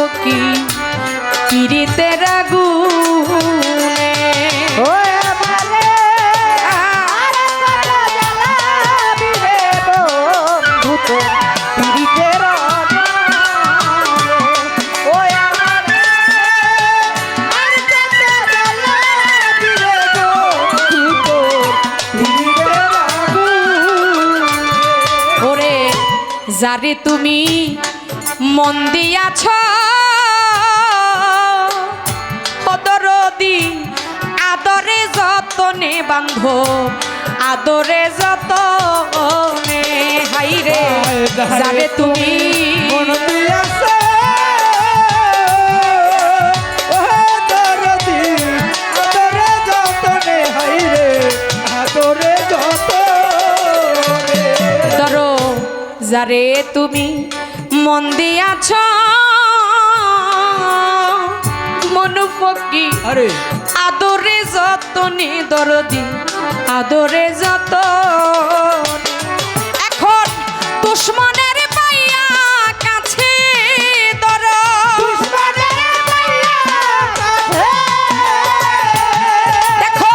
ফকি পিরিতের আগুনে যারে তুমি মন দিয়াছ দরদি আদরে যতনে বান্ধ আদরে যতনে হাইরে যারে তুমি মন দিয়াছ দরদি আদরে যতনে হাইরে আদরে যতনে ধরো যারে তুমি মন দিয়াছ মন ফকি আরে আদরে যতনে দরদি আদরে যতনে এখন দুশ্মনের পাইয়া কাছে ধর দেখো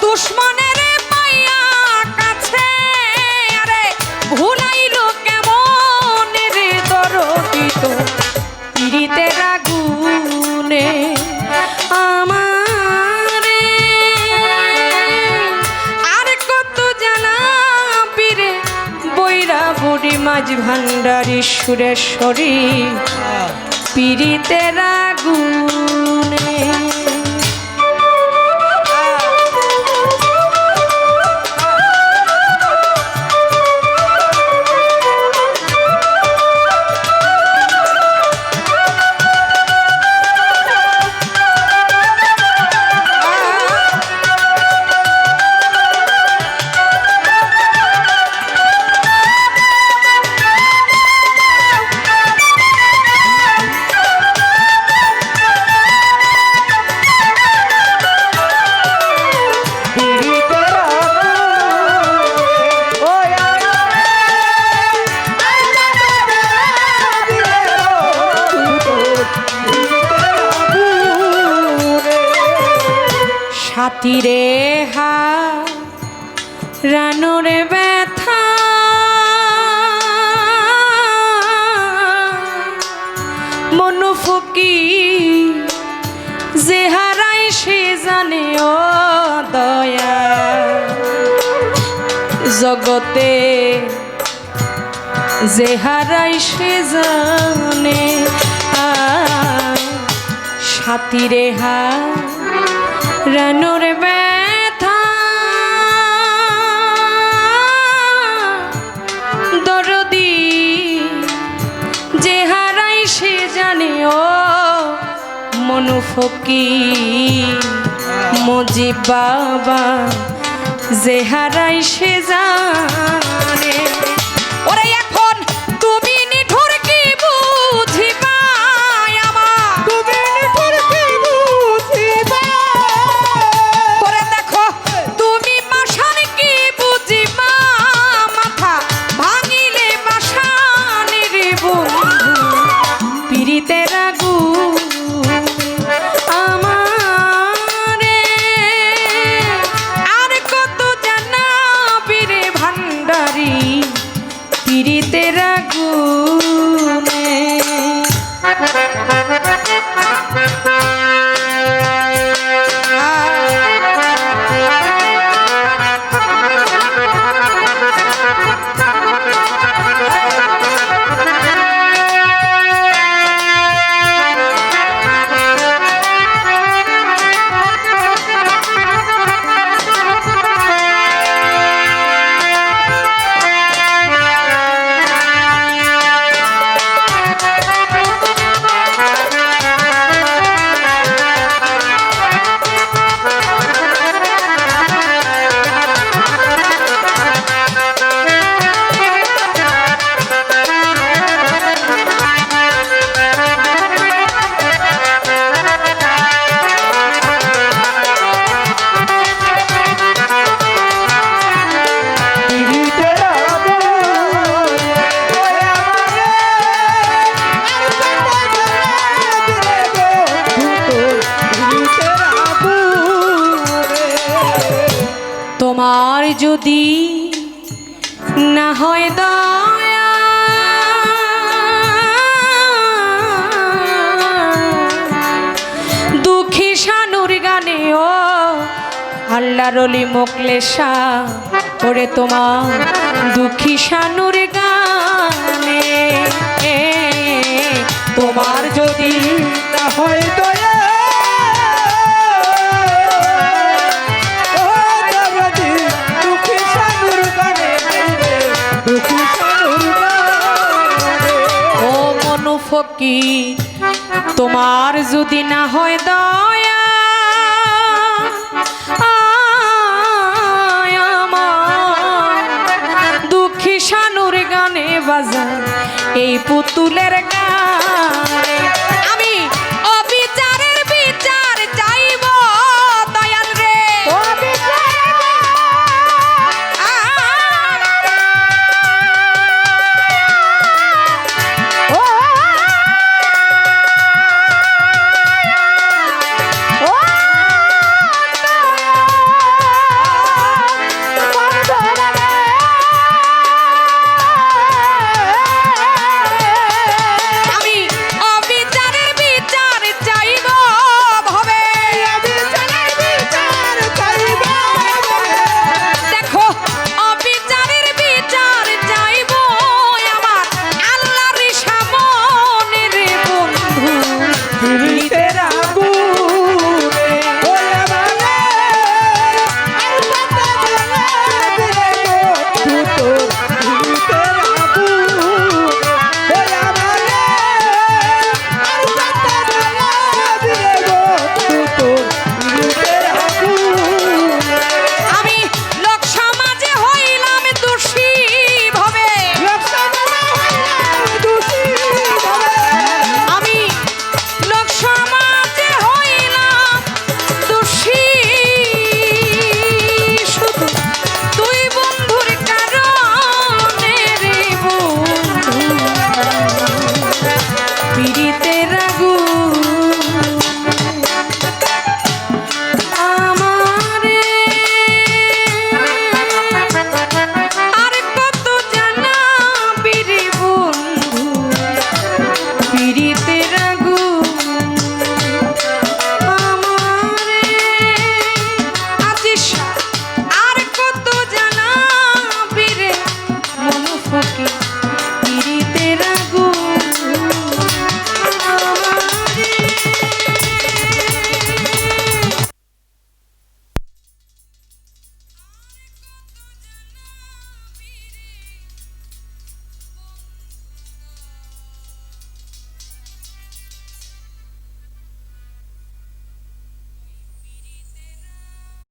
দুশ্মনের পাইয়া কাছে আরে ভুলাইলো কেমন রে দরদি তো পিরিতের আগুনে আমারে আর কত জানাবি রে বৈরা বুড়ি মাঝ ভান্ডারী সুরেশ্বরী পিরিতের আগুনে সাথীরে হা রানোরে ব্যথা মনু ফকি যে হারাই সে জানে ও দয়া জগতে যে হারাই সে জানে সাথীরে হা রানোর ব্যথা দরদি যে হারাই সে জানে ও মনু ফকি মুজিব বাবা যে হারাই সে জানে ওরে এখন তুমি নিঠুর কি বুঝিবা আমার তুমি নিঠুর কি বুঝিবা করে দেখো তুমি পাষাণ কি বুঝিবা মাথা ভাঙিলে পাষাণের বন্ধু পিরিতের আগুন আমারে আর কত জানাবি রে ভান্ডারী পিরিতের আগুন যদি না হয় দয়া দুঃখী শানুর গানে ও আল্লাহর ওলি মোকলেশা ওরে তোমার দুঃখী শানুর গানে তোমার যদি না হয় দয়া ও দরদি দুঃখী সানুর গানে গাইবে দুঃখী সানুর গানে ও মনু ফকির তোমার যদি না হয় দয়া আয় আমার দুঃখী শানুর গানে বাজায় এই পুতুলের